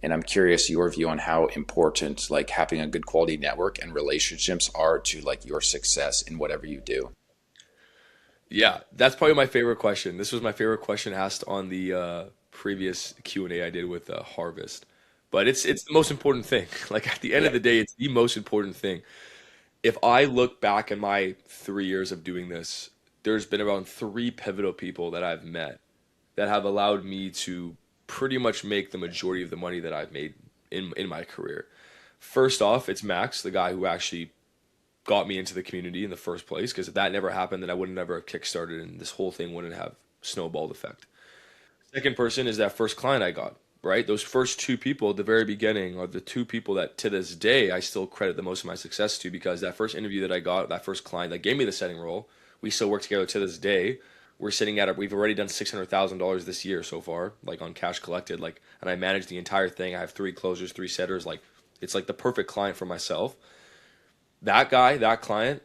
And I'm curious your view on how important like having a good quality network and relationships are to like your success in whatever you do. Yeah, that's probably my favorite question. This was my favorite question asked on the previous Q&A I did with Harvest. But it's the most important thing. Like at the end of Yeah. the day, it's the most important thing. If I look back in my 3 years of doing this, there's been around three pivotal people that I've met that have allowed me to pretty much make the majority of the money that I've made in my career. First off, it's Max, the guy who actually got me into the community in the first place. Because if that never happened, then I would never have kickstarted, and this whole thing wouldn't have snowballed effect. Second person is that first client I got. Right, those first two people at the very beginning are the two people that to this day I still credit the most of my success to, because that first interview that I got, that first client that gave me the setting role, we still work together to this day. We're sitting at it. We've already done $600,000 this year so far, like on cash collected. Like, and I manage the entire thing. I have three closers, three setters. Like, it's like the perfect client for myself. That guy, that client,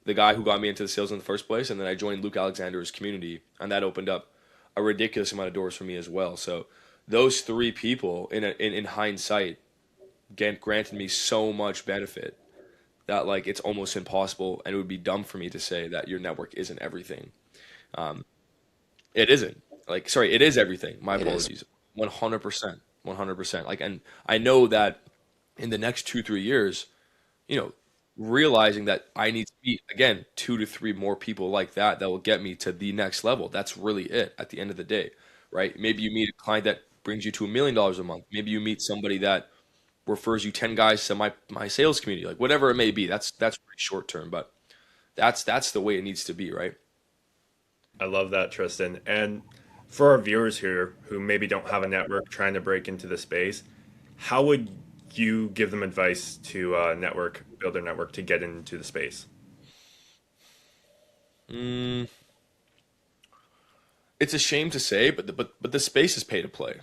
the guy who got me into the sales in the first place, and then I joined Luke Alexander's community, and that opened up a ridiculous amount of doors for me as well. So those three people, in hindsight, granted me so much benefit that like it's almost impossible, and it would be dumb for me to say that your network isn't everything. Um, it isn't. Like, sorry, it is everything. My It is. apologies. 100%. 100%. Like, and I know that in the next 2, 3 years, you know, realizing that I need to meet again 2 to 3 more people like that will get me to the next level. That's really it at the end of the day, right? Maybe you meet a client that brings you to $1 million a month. Maybe you meet somebody that refers you 10 guys to my sales community, like whatever it may be. That's pretty short term, but that's the way it needs to be, right? I love that, Tristan. And for our viewers here who maybe don't have a network trying to break into the space, how would you give them advice to build their network to get into the space? Mm, it's a shame to say, but the space is pay to play.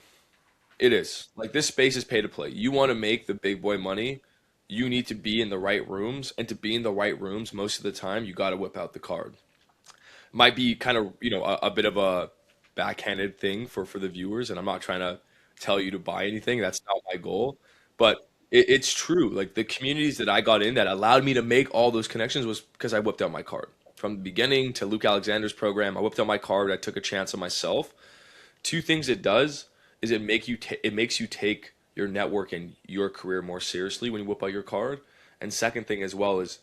It is. Like, this space is pay to play. You want to make the big boy money, you need to be in the right rooms, and to be in the right rooms most of the time, you got to whip out the card. Might be kind of, a bit of a backhanded thing for the viewers, and I'm not trying to tell you to buy anything. That's not my goal. But it's true. Like, the communities that I got in that allowed me to make all those connections was because I whipped out my card. From the beginning to Luke Alexander's program, I whipped out my card. I took a chance on myself. Two things it does is it makes you take your network and your career more seriously when you whip out your card. And second thing as well is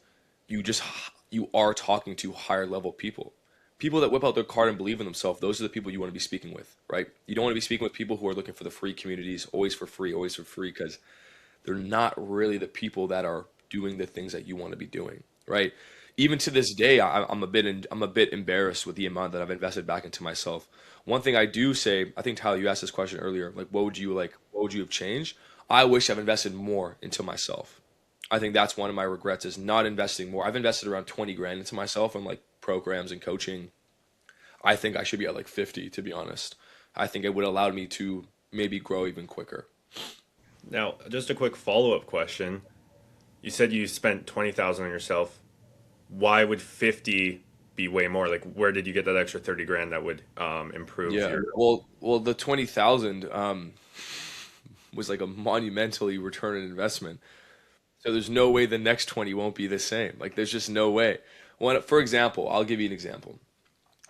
you just you are talking to higher level people. People that whip out their card and believe in themselves, those are the people you want to be speaking with, right? You don't want to be speaking with people who are looking for the free communities, always for free, because they're not really the people that are doing the things that you want to be doing, right? Even to this day, I'm a bit embarrassed with the amount that I've invested back into myself. One thing I do say, I think Tyler, you asked this question earlier, like what would you have changed? I wish I've invested more into myself. I think that's one of my regrets is not investing more. I've invested around 20 grand into myself on like programs and coaching. I think I should be at like 50, to be honest. I think it would allowed me to maybe grow even quicker. Now, just a quick follow-up question. You said you spent 20,000 on yourself. Why would 50 be way more? Like, where did you get that extra 30 grand that would improve Yeah. your? Well, the 20,000 was like a monumentally return on investment. So there's no way the next 20 won't be the same. Like, there's just no way. For example, I'll give you an example.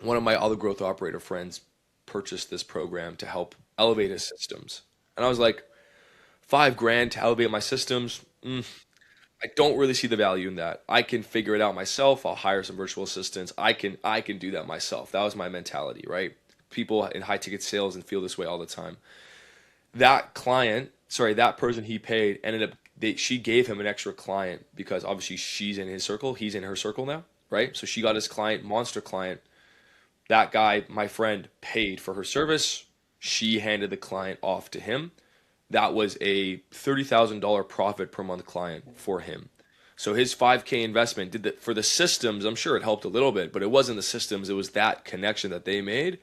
One of my other growth operator friends purchased this program to help elevate his systems. And I was like, 5 grand to elevate my systems. I don't really see the value in that. I can figure it out myself. I'll hire some virtual assistants. I can do that myself. That was my mentality, right? People in high ticket sales and feel this way all the time. That client, sorry, that person he paid ended up she gave him an extra client because obviously she's in his circle, he's in her circle now, right? So she got his client, monster client. That guy, my friend, paid for her service. She handed the client off to him. That was a $30,000 profit per month client for him. So his 5K investment did that for the systems. I'm sure it helped a little bit, but it wasn't the systems. It was that connection that they made.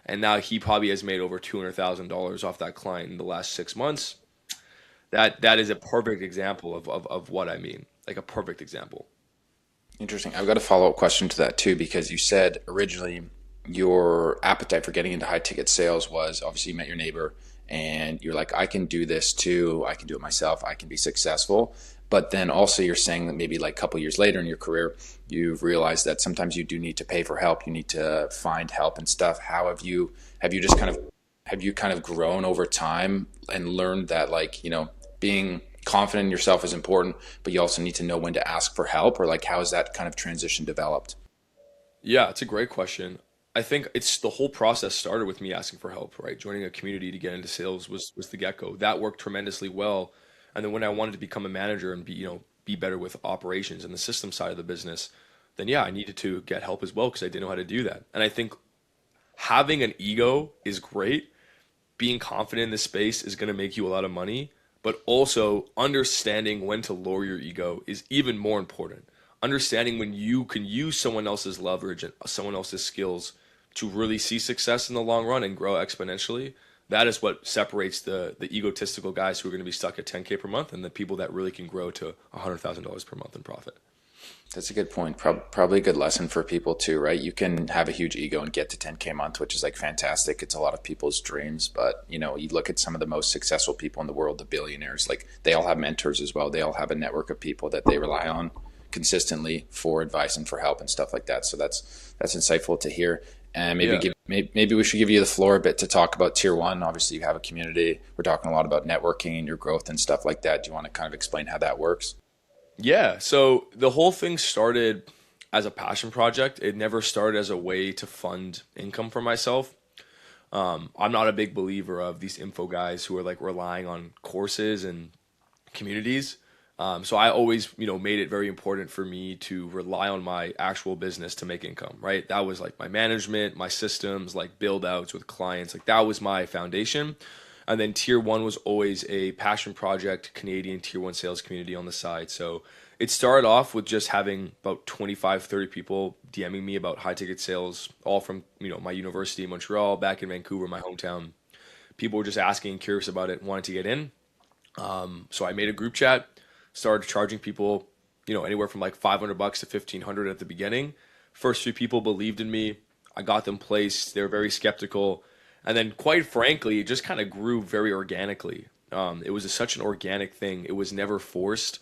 And now he probably has made over $200,000 off that client in the last 6 months. That is a perfect example of what I mean. Like a perfect example. Interesting. I've got a follow-up question to that too, because you said originally your appetite for getting into high ticket sales was obviously you met your neighbor and you're like, I can do this too, I can do it myself, I can be successful. But then also you're saying that maybe like a couple years later in your career, you've realized that sometimes you do need to pay for help, you need to find help and stuff. How have you just kind of have you kind of grown over time and learned that, like, being confident in yourself is important, but you also need to know when to ask for help? Or like, how has that kind of transition developed? Yeah, it's a great question. I think it's the whole process started with me asking for help, right? Joining a community to get into sales was the get-go. That worked tremendously well. And then when I wanted to become a manager and be better with operations and the system side of the business, then yeah, I needed to get help as well because I didn't know how to do that. And I think having an ego is great. Being confident in this space is going to make you a lot of money, but also understanding when to lower your ego is even more important. Understanding when you can use someone else's leverage and someone else's skills to really see success in the long run and grow exponentially. That is what separates the egotistical guys who are going to be stuck at 10K per month and the people that really can grow to $100,000 per month in profit. That's a good point. Probably a good lesson for people too, right? You can have a huge ego and get to 10K a month, which is like fantastic. It's a lot of people's dreams, but you look at some of the most successful people in the world, the billionaires, like they all have mentors as well. They all have a network of people that they rely on consistently for advice and for help and stuff like that. So that's insightful to hear. And Yeah. maybe we should give you the floor a bit to talk about tier one. Obviously, you have a community. We're talking a lot about networking and your growth and stuff like that. Do you want to kind of explain how that works? Yeah. So the whole thing started as a passion project. It never started as a way to fund income for myself. I'm not a big believer of these info guys who are like relying on courses and communities. So I always, made it very important for me to rely on my actual business to make income, right? That was like my management, my systems, like build outs with clients, like that was my foundation. And then tier one was always a passion project, Canadian tier one sales community on the side. So it started off with just having about 25, 30 people DMing me about high ticket sales, all from, my university in Montreal, back in Vancouver, my hometown. People were just asking and curious about it, wanted to get in. So I made a group chat, started charging people, anywhere from like $500 to 1,500 at the beginning. First few people believed in me. I got them placed. They were very skeptical. And then quite frankly, it just kind of grew very organically. It was such an organic thing. It was never forced.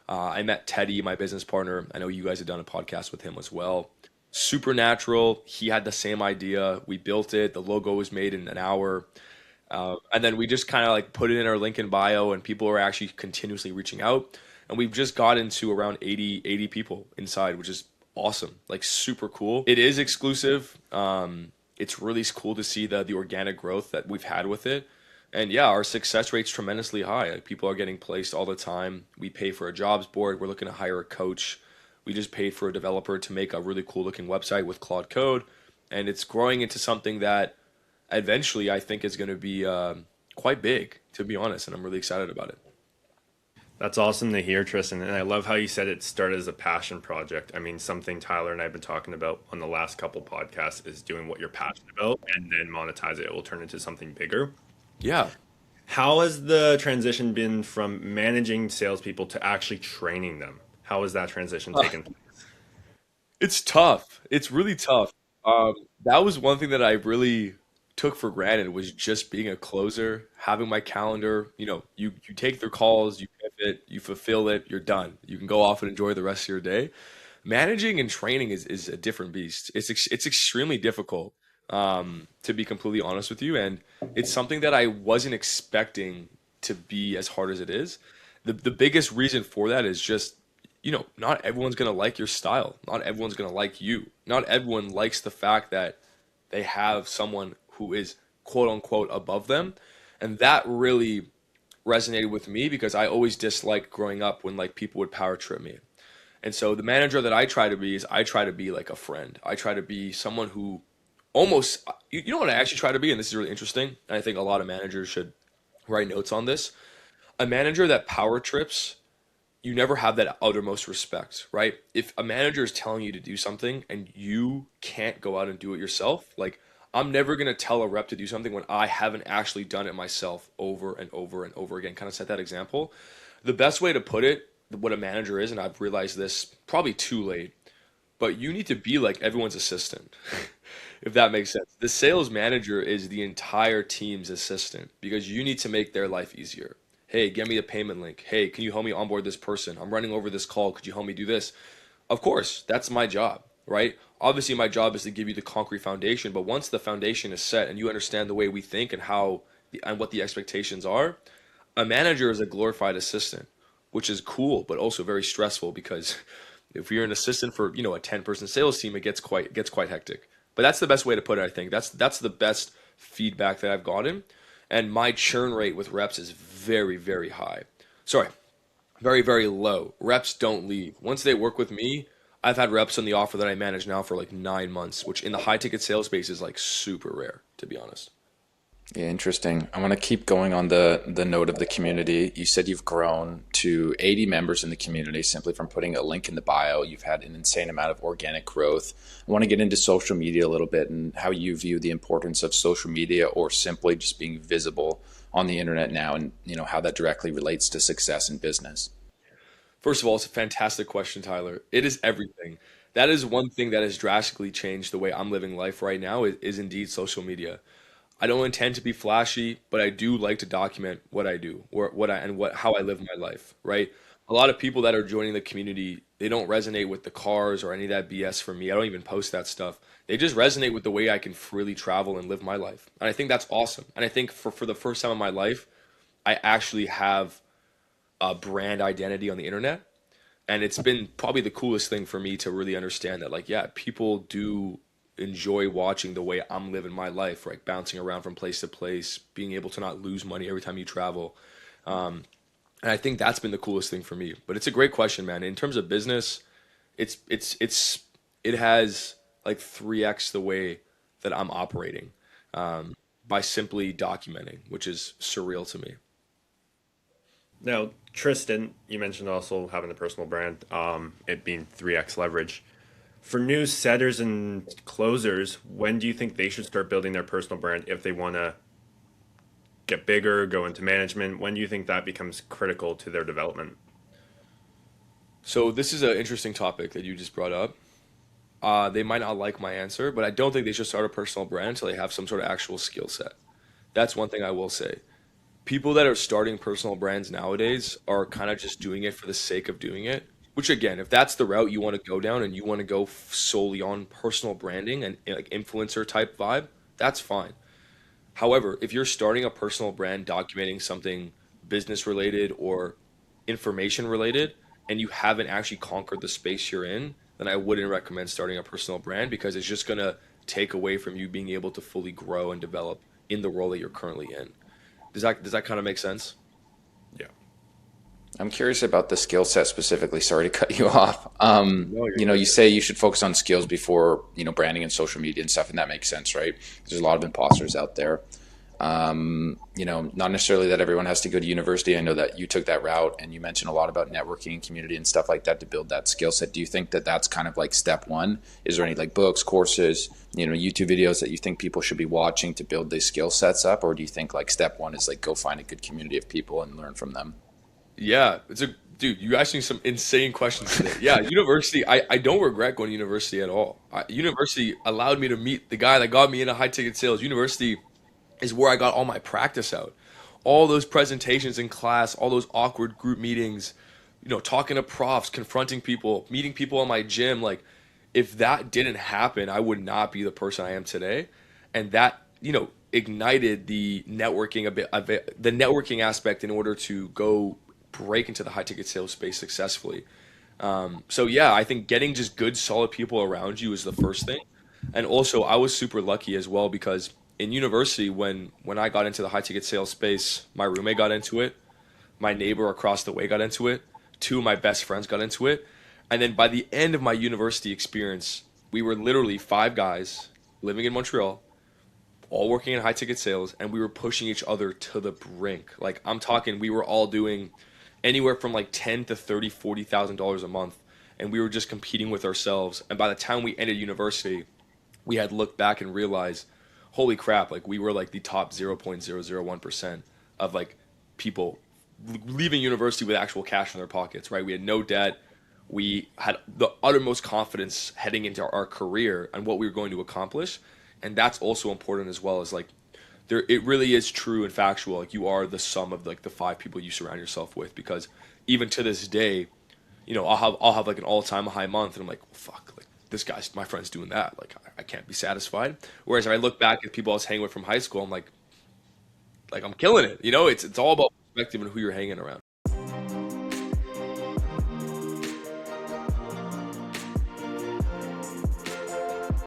I met Teddy, my business partner. I know you guys have done a podcast with him as well. Supernatural. He had the same idea. We built it. The logo was made in an hour. And then we just kind of like put it in our link in bio, and people are actually continuously reaching out. And we've just got into around 80 people inside, which is awesome, like super cool. It is exclusive. It's really cool to see the organic growth that we've had with it. And yeah, our success rate's tremendously high. Like people are getting placed all the time. We pay for a jobs board. We're looking to hire a coach. We just paid for a developer to make a really cool looking website with Claude Code. And it's growing into something that eventually I think is going to be quite big, to be honest. And I'm really excited about it. That's awesome to hear, Tristan. And I love how you said it started as a passion project. I mean, something Tyler and I have been talking about on the last couple podcasts is doing what you're passionate about and then monetize it. It will turn into something bigger. Yeah. How has the transition been from managing salespeople to actually training them? How has that transition taken place? It's tough. It's really tough. That was one thing that I really took for granted was just being a closer, having my calendar. You take their calls, you pivot, you fulfill it, you're done. You can go off and enjoy the rest of your day. Managing and training is a different beast. It's extremely difficult, to be completely honest with you, and it's something that I wasn't expecting to be as hard as it is. The biggest reason for that is just not everyone's gonna like your style. Not everyone's gonna like you. Not everyone likes the fact that they have someone who is quote unquote above them, and that really resonated with me because I always disliked growing up when like people would power trip me. And so the manager that I try to be is I try to be like a friend. I try to be someone who almost, you know what I actually try to be, and this is really interesting, and I think a lot of managers should write notes on this. A manager that power trips, you never have that outermost respect, right? If a manager is telling you to do something and you can't go out and do it yourself, like I'm never going to tell a rep to do something when I haven't actually done it myself over and over and over again. Kind of set that example. The best way to put it, what a manager is, and I've realized this probably too late, but you need to be like everyone's assistant, if that makes sense. The sales manager is the entire team's assistant because you need to make their life easier. Hey, get me a payment link. Hey, can you help me onboard this person? I'm running over this call. Could you help me do this? Of course, that's my job, right? Obviously, my job is to give you the concrete foundation, but once the foundation is set and you understand the way we think and and what the expectations are, a manager is a glorified assistant, which is cool, but also very stressful because if you're an assistant for, a 10-person sales team, it gets quite hectic. But that's the best way to put it, I think. That's the best feedback that I've gotten. And my churn rate with reps is very, very high. Sorry, very, very low. Reps don't leave. Once they work with me, I've had reps on the offer that I manage now for like 9 months, which in the high ticket sales space is like super rare, to be honest. Yeah, interesting. I want to keep going on the note of the community. You said you've grown to 80 members in the community simply from putting a link in the bio. You've had an insane amount of organic growth. I want to get into social media a little bit and how you view the importance of social media or simply just being visible on the internet now, and how that directly relates to success in business. First of all, it's a fantastic question, Tyler. It is everything. That is one thing that has drastically changed the way I'm living life right now is indeed social media. I don't intend to be flashy, but I do like to document what I do or how I live my life, right? A lot of people that are joining the community, they don't resonate with the cars or any of that BS for me. I don't even post that stuff. They just resonate with the way I can freely travel and live my life. And I think that's awesome. And I think for the first time in my life, I actually have a brand identity on the internet. And it's been probably the coolest thing for me to really understand that, like, yeah, people do enjoy watching the way I'm living my life, right? Bouncing around from place to place, being able to not lose money every time you travel. And I think that's been the coolest thing for me. But it's a great question, man. In terms of business, it has like 3x the way that I'm operating by simply documenting, which is surreal to me. Now, Tristan, you mentioned also having a personal brand, it being 3x leverage. For new setters and closers, when do you think they should start building their personal brand if they want to get bigger, go into management? When do you think that becomes critical to their development? So this is an interesting topic that you just brought up. They might not like my answer, but I don't think they should start a personal brand until they have some sort of actual skill set. That's one thing I will say. People that are starting personal brands nowadays are kind of just doing it for the sake of doing it. Which again, if that's the route you want to go down and you want to go solely on personal branding and like influencer type vibe, that's fine. However, if you're starting a personal brand documenting something business related or information related and you haven't actually conquered the space you're in, then I wouldn't recommend starting a personal brand because it's just going to take away from you being able to fully grow and develop in the role that you're currently in. Does that kind of make sense? Yeah. I'm curious about the skill set specifically. Sorry to cut you off. No, you're You good. say you should focus on skills before, branding and social media and stuff, and that makes sense, right? There's a lot of imposters out there. Not necessarily that everyone has to go to university. I know that you took that route and you mentioned a lot about networking and community and stuff like that to build that skill set. Do you think that that's kind of like step one? Is there any like books, courses, YouTube videos that you think people should be watching to build these skill sets up? Or do you think like step one is like go find a good community of people and learn from them? Yeah, dude, you asked me some insane questions today. Yeah, university, I don't regret going to university at all. University allowed me to meet the guy that got me into high ticket sales. University is where I got all my practice out. All those presentations in class, all those awkward group meetings, talking to profs, confronting people, meeting people in my gym. Like, if that didn't happen, I would not be the person I am today. And that, ignited the networking the networking aspect in order to go break into the high ticket sales space successfully. So yeah, I think getting just good, solid people around you is the first thing. And also, I was super lucky as well because in university, when I got into the high ticket sales space, my roommate got into it, my neighbor across the way got into it, two of my best friends got into it, and then by the end of my university experience, we were literally five guys living in Montreal, all working in high ticket sales, and we were pushing each other to the brink. Like I'm talking, we were all doing anywhere from like 10 to 30, $40,000 a month, and we were just competing with ourselves. And by the time we ended university, we had looked back and realized, holy crap, like we were like the top 0.001% of like people leaving university with actual cash in their pockets, right? We had no debt. We had the uttermost confidence heading into our career and what we were going to accomplish, and that's also important as well as like there it really is true and factual. Like you are the sum of like the five people you surround yourself with because even to this day, I'll have like an all time high month and I'm like, well, fuck, like this guy's my friend's doing that. Like I can't be satisfied. Whereas if I look back at people I was hanging with from high school, I'm like I'm killing it. It's all about perspective and who you're hanging around.